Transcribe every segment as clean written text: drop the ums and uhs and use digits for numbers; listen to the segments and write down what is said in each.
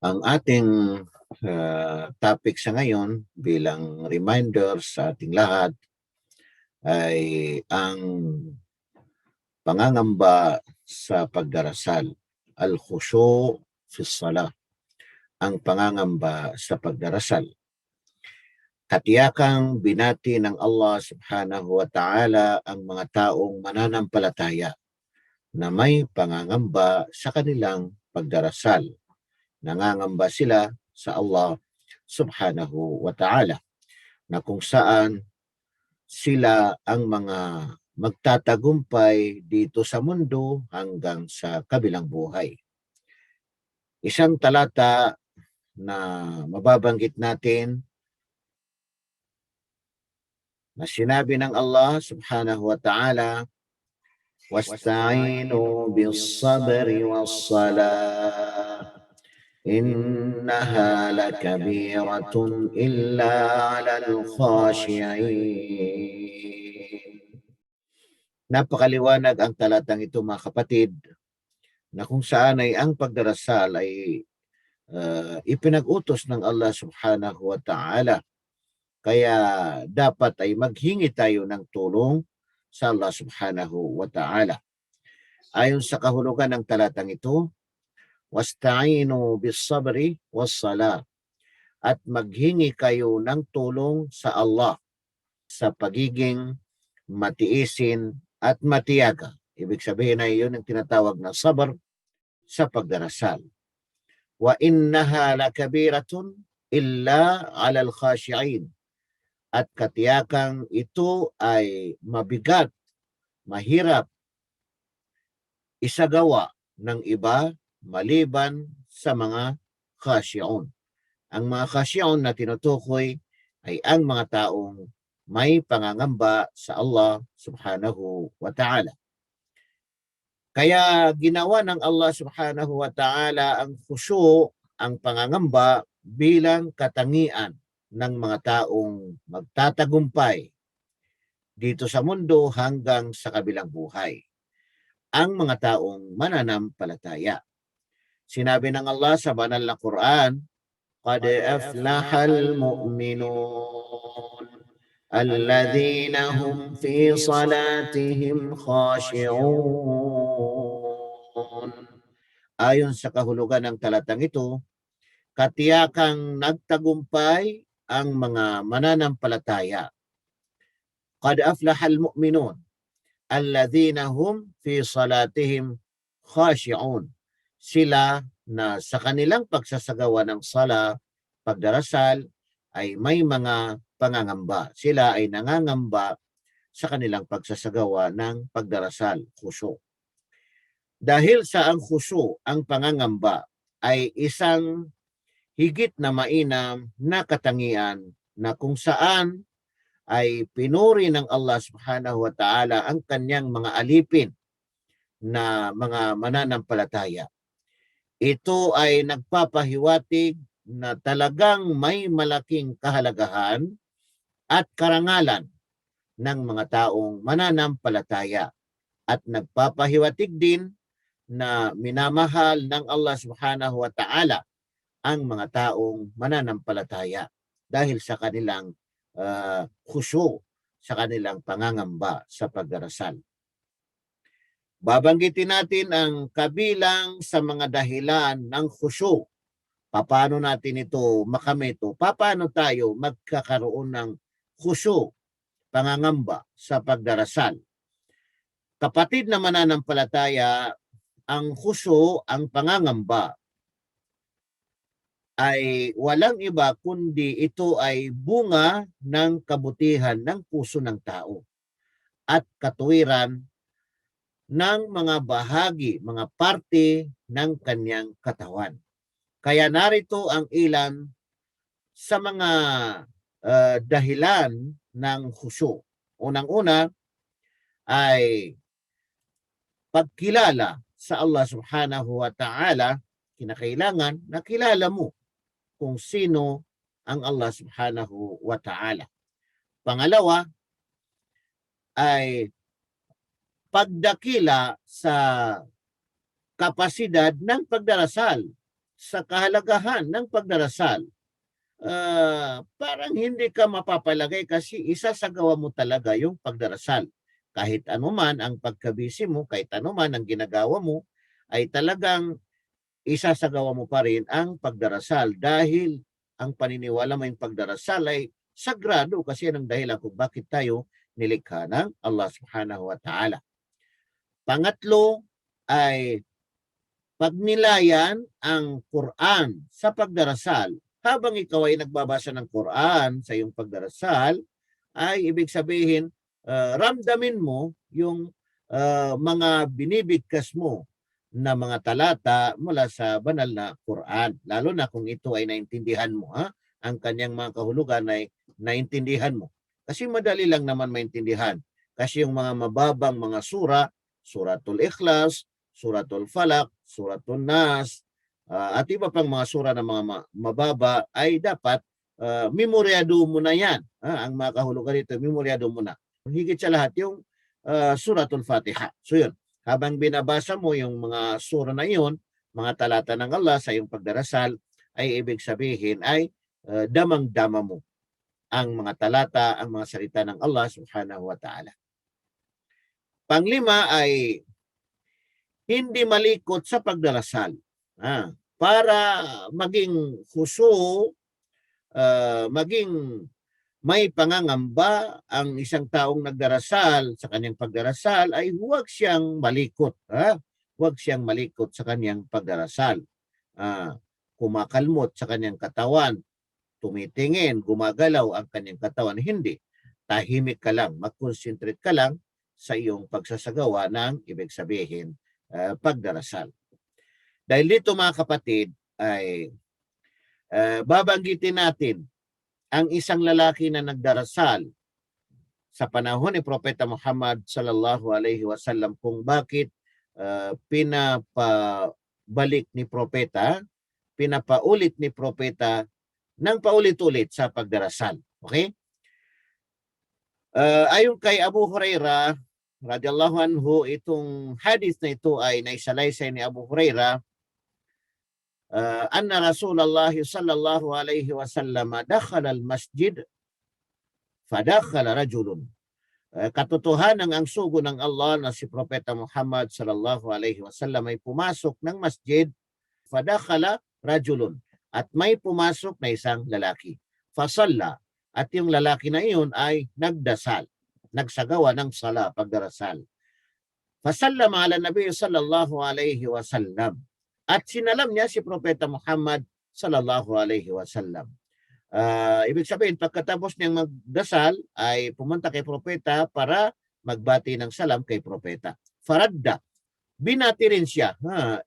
Ang ating topic sa ngayon bilang reminder sa ating lahat ay ang pangangamba sa pagdarasal. Al-khusyu' fi salah. Ang pangangamba sa pagdarasal. Katiyakang binati ng Allah subhanahu wa ta'ala ang mga taong mananampalataya na may pangangamba sa kanilang pagdarasal. Nangangamba sila sa Allah subhanahu wa ta'ala na kung saan sila ang mga magtatagumpay dito sa mundo hanggang sa kabilang buhay. Isang talata na mababanggit natin na sinabi ng Allah subhanahu wa ta'ala, "Wasta'inu bis-sabri was-salah. Innaha lakabiratun illa 'alal khashi'in." Napakaliwanag ang talatang ito, mga kapatid, na kung saan ay ang pagdarasal ay ipinag-utos ng Allah subhanahu wa ta'ala. Kaya dapat ay maghingi tayo ng tulong sa Allah subhanahu wa ta'ala. Ayon sa kahulugan ng talatang ito, "Wasta'inu bis-sabri was-salah." At maghingi kayo ng tulong sa Allah sa pagiging matiisin at matiyaga. Ibig sabihin ay yun ang tinatawag na sabar sa pagdarasal. Wa innaha lakabiratun illa 'alal khashi'in. At katiyakang ito ay mabigat, mahirap isagawa ng iba maliban sa mga khashi'un. Ang mga khashi'un na tinutukoy ay ang mga taong may pangangamba sa Allah subhanahu wa ta'ala. Kaya ginawa ng Allah subhanahu wa ta'ala ang khusyu', ang pangangamba, bilang katangian ng mga taong magtatagumpay dito sa mundo hanggang sa kabilang buhay. Ang mga taong mananampalataya. Sinabi ng Allah sa banal na Quran, "Qad aflahal mu'minun alladhina hum fi salatihim khashi'un." Ayon sa kahulugan ng talatang ito, katiyakang nagtagumpay ang mga mananampalataya. Qad aflahal mu'minun alladhina hum fi salatihim khashi'un. Sila na sa kanilang pagsasagawa ng sala, pagdarasal, ay may mga pangangamba. Sila ay nangangamba sa kanilang pagsasagawa ng pagdarasal, khusyu'. Dahil sa ang khusyu', ang pangangamba, ay isang higit na mainam na katangian na kung saan ay pinuri ng Allah subhanahu wa ta'ala ang kanyang mga alipin na mga mananampalataya. Ito ay nagpapahiwatig na talagang may malaking kahalagahan at karangalan ng mga taong mananampalataya at nagpapahiwatig din na minamahal ng Allah subhanahu wa ta'ala ang mga taong mananampalataya dahil sa kanilang khusyu', sa kanilang pangangamba sa pagdarasal. Babanggitin natin ang kabilang sa mga dahilan ng khusyu'. Paano natin ito makamit? Paano tayo magkakaroon ng khusyu', pangangamba sa pagdarasal? Kapatid na mananampalataya, ang khusyu', ang pangangamba, ay walang iba kundi ito ay bunga ng kabutihan ng puso ng tao at katuwiran ng mga bahagi, mga parte ng kanyang katawan. Kaya narito ang ilan sa mga dahilan ng khusyu'. Unang-una ay pagkilala sa Allah subhanahu wa ta'ala. Kinakailangan na kilala mo kung sino ang Allah subhanahu wa ta'ala. Pangalawa ay pagdakila sa kapasidad ng pagdarasal. sa kahalagahan ng pagdarasal, parang hindi ka mapapalagay kasi isasagawa mo talaga yung pagdarasal. Kahit anuman ang pagkabisi mo, kahit anuman ang ginagawa mo, ay talagang isasagawa mo pa rin ang pagdarasal dahil ang paniniwala mo yung pagdarasal ay sagrado kasi yan ang dahilan kung bakit tayo nilikha ng Allah subhanahu wa ta'ala. Pangatlo ay pagnilayan ang Quran sa pagdarasal. Habang ikaw ay nagbabasa ng Quran sa iyong pagdarasal, ay ibig sabihin, ramdamin mo yung mga binibigkas mo na mga talata mula sa banal na Quran. Lalo na kung ito ay naintindihan mo, ha? Ang kanyang mga kahulugan ay naintindihan mo. Kasi madali lang naman maintindihan. Kasi yung mga mababang mga sura, Suratul Ikhlas, Suratul Falak, Suratul Nas, at iba pang mga sura na mga mababa ay dapat memoryado mo na yan. Ang mga kahulugan nito, memoryado mo na. Higit sa lahat yung Suratul Fatiha. So yun, habang binabasa mo yung mga sura na yun, mga talata ng Allah sa iyong pagdarasal, ay ibig sabihin ay damang-dama mo ang mga talata, ang mga salita ng Allah subhanahu wa ta'ala. Panglima ay hindi malikot sa pagdarasal. Para maging huso, maging may pangangamba ang isang taong nagdarasal sa kanyang pagdarasal ay huwag siyang malikot. Huwag siyang malikot sa kanyang pagdarasal. Kumakalmot sa kanyang katawan, tumitingin, gumagalaw ang kanyang katawan. Hindi. Tahimik ka lang, mag-concentrate ka lang sa iyong pagsasagawa ng ibig sabihin pagdarasal. Dahil dito mga kapatid ay babanggitin natin ang isang lalaki na nagdarasal sa panahon ni Propeta Muhammad sallallahu alaihi wasallam kung bakit pinapabalik ni Propeta, pinapaulit ni Propeta ng paulit-ulit sa pagdarasal. Okay? Ayon kay Abu Huraira radhiyallahu anhu, itong hadith na ito ay naisalaysay ni Abu Huraira anna Rasulullah sallallahu alaihi wasallam dakhala al-masjid fadakhala rajulun. Katotohanan ang sugo ng Allah na si Propeta Muhammad sallallahu alaihi wasallam ay pumasok ng masjid, fadakhala rajulun, at may pumasok na isang lalaki. Fasalla, at yung lalaki na iyon ay nagdasal, nagsagawa ng sala, pagdarasal. Fasallama ala Nabi sallallahu alaihi wasallam, at sinalam niya si Propeta Muhammad sallallahu alaihi wasallam. Ibig sabihin, pagkatapos niyang magdasal, ay pumunta kay Propeta para magbati ng salam kay Propeta. Faradda, binati rin siya.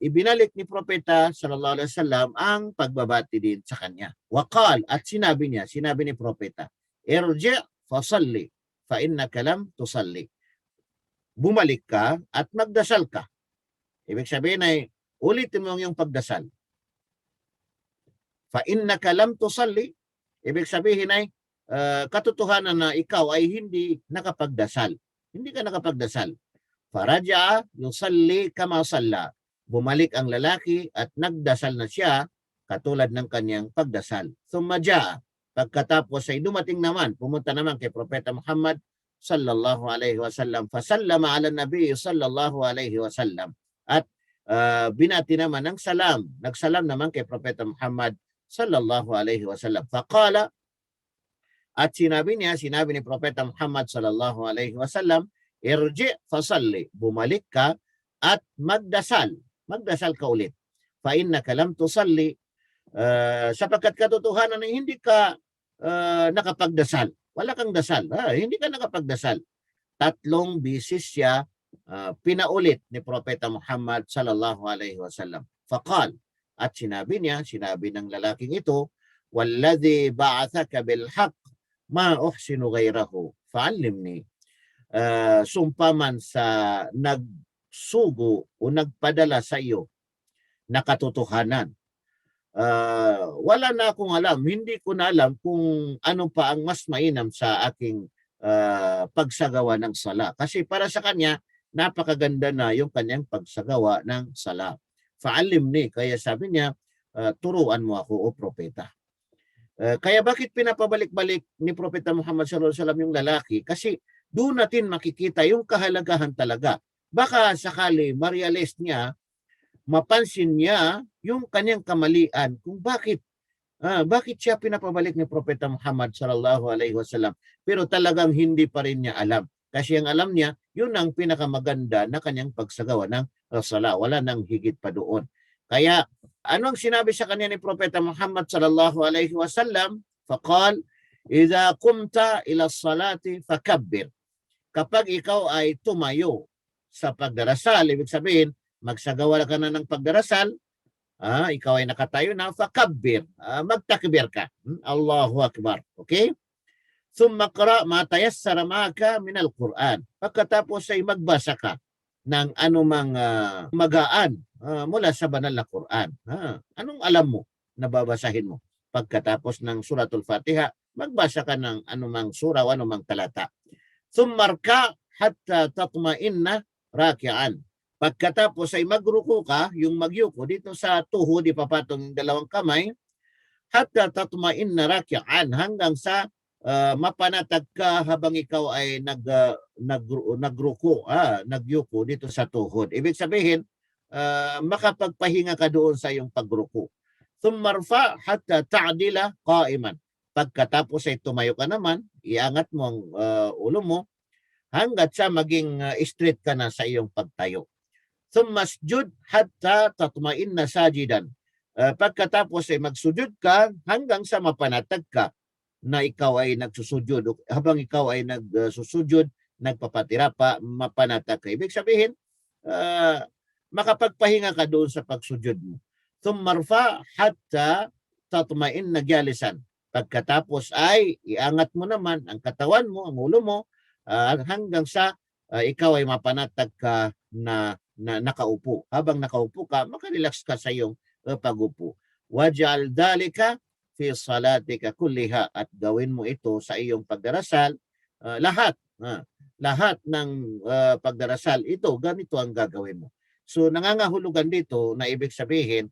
Ibinalik ni Propeta sallallahu alaihi wasallam ang pagbabati din sa kanya. Waqal, at sinabi ni Propeta, irji fasalli fa innaka lam tusalli. Bumalik ka at magdasal ka. Ibig sabihin ay ulitin mo yung pagdasal. Fa innaka lam tusalli, ibig sabihin ay katotohanan na ikaw ay hindi nakapagdasal. Hindi ka nakapagdasal. Faraja yusalli kama salla. Bumalik ang lalaki at nagdasal na siya katulad ng kanyang pagdasal. Thumma jaa, pagkatapos ay dumating naman, pumunta naman kay Propeta Muhammad sallallahu alaihi wasallam. Fasallama ala Nabi sallallahu alaihi wasallam. At binati naman ng salam. Nagsalam naman kay Propeta Muhammad sallallahu alaihi wasallam. Faqala, at sinabi ni Propeta Muhammad sallallahu alaihi wasallam, irji fasalli, bumalik ka at magdasal ka ulit. Fa innaka lam tusalli, sapagkat katotohanan na hindi ka nakapagdasal. Wala kang dasal. Hindi ka nakapagdasal. 3 bisis siya pinaulit ni Propeta Muhammad sallallahu alaihi wasallam. Faqal, at sinabi ng lalaking ito, walladhi ba'athaka bilhaq ma uhsinu ghayrahu fa'allimni. Sumpa man sa nagsugo o nagpadala sa iyo na katotohanan, wala na akong alam, hindi ko na alam kung ano pa ang mas mainam sa aking pagsagawa ng sala. Kasi para sa kanya, napakaganda na yung kanyang pagsagawa ng sala. Fa'alimni, kaya sabi niya, turuan mo ako o propeta. Kaya bakit pinapabalik-balik ni Propeta Muhammad sallallahu alaihi wasallam yung lalaki? Kasi doon natin makikita yung kahalagahan talaga. Baka sakali ma-realize niya, mapansin niya yung kanyang kamalian kung bakit siya pinapabalik ni Propeta Muhammad sallallahu alaihi wasallam, pero talagang hindi pa rin niya alam. Kasi ang alam niya, yun ang pinakamaganda na kanyang pagsagawa ng sala. Wala nang higit pa doon. Kaya anong sinabi sa kanya ni Propeta Muhammad sallallahu alaihi wasallam? Faqal, "Idza qumta ila salati fakabbir." Kapag ikaw ay tumayo sa pagdarasal, ibig sabihin, magsagawa ka na ng pagdarasal, ikaw ay nakatayo na, fakabbir, magtakbir ka. Allahu Akbar. Okay? Thumma qra ma tayassara maka min al-Quran. Pagkatapos ay magbasa ka ng anumang magaan mula sa banal na Quran. Anong alam mo na babasahin mo? Pagkatapos ng suratul Fatiha, magbasa ka ng anumang sura o anumang talata. Thummarka hatta tatma'inna raki'an. Pagkatapos ay magruko ka, yung magyuko dito sa tuhod, ipapatong yung dalawang kamay, hatta tatma'inna raki'an, hanggang sa mapanatag ka habang ikaw ay nagruko, nagyuko dito sa tuhod. Ibig sabihin, makapagpahinga ka doon sa iyong pagruko. Thummarfa hatta ta'dila qa'iman. Pagkatapos ay tumayo ka naman, iangat mo ang ulo mo hanggat sa maging straight ka na sa iyong pagtayo. Thummasjud hatta tatma'inna sajidan. Pagkatapos ay magsujud ka hanggang sa mapanatag ka na ikaw ay nagsusujud. Habang ikaw ay nagsusujud, nagpapatira pa, mapanatag ka. Ibig sabihin, makapagpahinga ka doon sa pagsujud mo. Thummarfa hatta tatma'inna jalisan. Pagkatapos ay iangat mo naman ang katawan mo, ang ulo mo, hanggang sa ikaw ay mapanatag ka na nakaupo. Habang nakaupo ka, makarelax ka sa iyong pag-upo. Waj'al dhalika fi salatika kulliha, at gawin mo ito sa iyong pagdarasal, lahat ng pagdarasal ito, ganito ang gagawin mo. So nangangahulugan dito na ibig sabihin,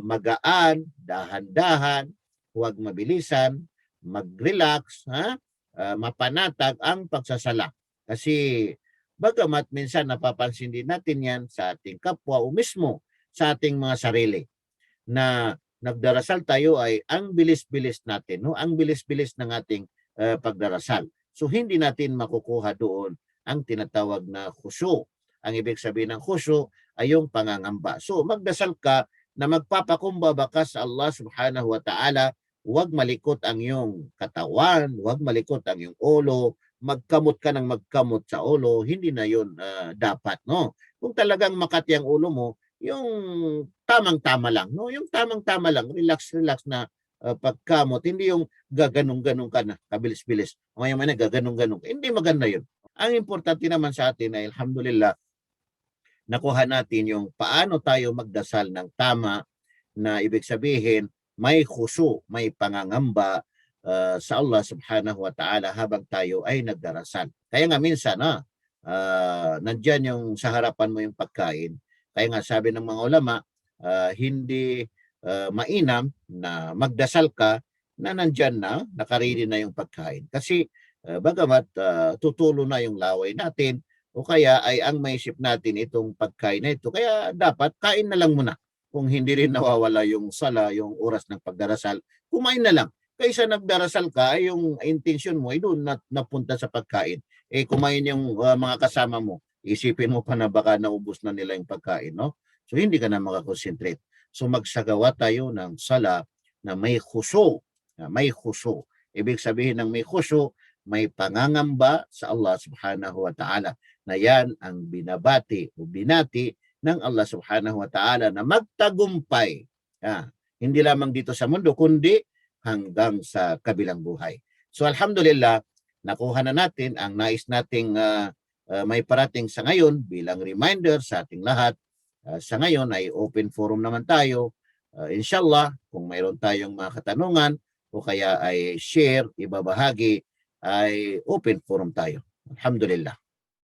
magaan, dahan-dahan, huwag mabilisan, mag-relax, mapanatag ang pagsasala. Kasi bagamat minsan napapansin din natin yan sa ating kapwa o mismo sa ating mga sarili, na nagdarasal tayo ay ang bilis-bilis natin, no? Ang bilis-bilis ng ating pagdarasal. So hindi natin makukuha doon ang tinatawag na khusyu. Ang ibig sabihin ng khusyu ay yung pangangamba. So magdasal ka na magpapakumbaba ka sa Allah subhanahu wa ta'ala. Huwag malikot ang iyong katawan, huwag malikot ang iyong ulo, magkamot ka ng magkamot sa ulo, hindi na yun dapat, no? Kung talagang makati ang ulo mo, yung tamang-tama lang, no? Yung tamang-tama lang, relax-relax na pagkamot, hindi yung gaganong-ganong ka na, kabilis-bilis. Maya-maya gaganong-ganong ka. Hindi maganda yun. Ang importante naman sa atin ay alhamdulillah, nakuha natin yung paano tayo magdasal ng tama, na ibig sabihin, may khusyu, may pangangamba sa Allah subhanahu wa ta'ala habang tayo ay nagdarasal. Kaya nga minsan, nandyan yung sa harapan mo yung pagkain. Kaya nga sabi ng mga ulama, hindi mainam na magdasal ka na nandyan na, nakarili na yung pagkain. Kasi bagamat tutulo na yung laway natin, o kaya ay ang maisip natin itong pagkain na ito, kaya dapat kain na lang muna. Kung hindi rin nawawala yung sala, yung oras ng pagdarasal, kumain na lang. Kaysa nagdarasal ka, ay yung intention mo ay doon napunta sa pagkain. Kumain yung mga kasama mo, isipin mo pa na baka naubos na nila yung pagkain, no? So hindi ka na makakonsentrate. So magsagawa tayo ng sala na may khusyu, may khusyu. Ibig sabihin ng may khusyu, may pangangamba sa Allah subhanahu wa ta'ala, na yan ang binabati o binati ng Allah subhanahu wa ta'ala na magtagumpay. Hindi lamang dito sa mundo, kundi hanggang sa kabilang buhay. So alhamdulillah, nakuha na natin ang nais nating may parating sa ngayon bilang reminder sa ating lahat. Sa ngayon ay open forum naman tayo. Inshallah, kung mayroon tayong mga katanungan o kaya ay share, ibabahagi, ay open forum tayo. Alhamdulillah.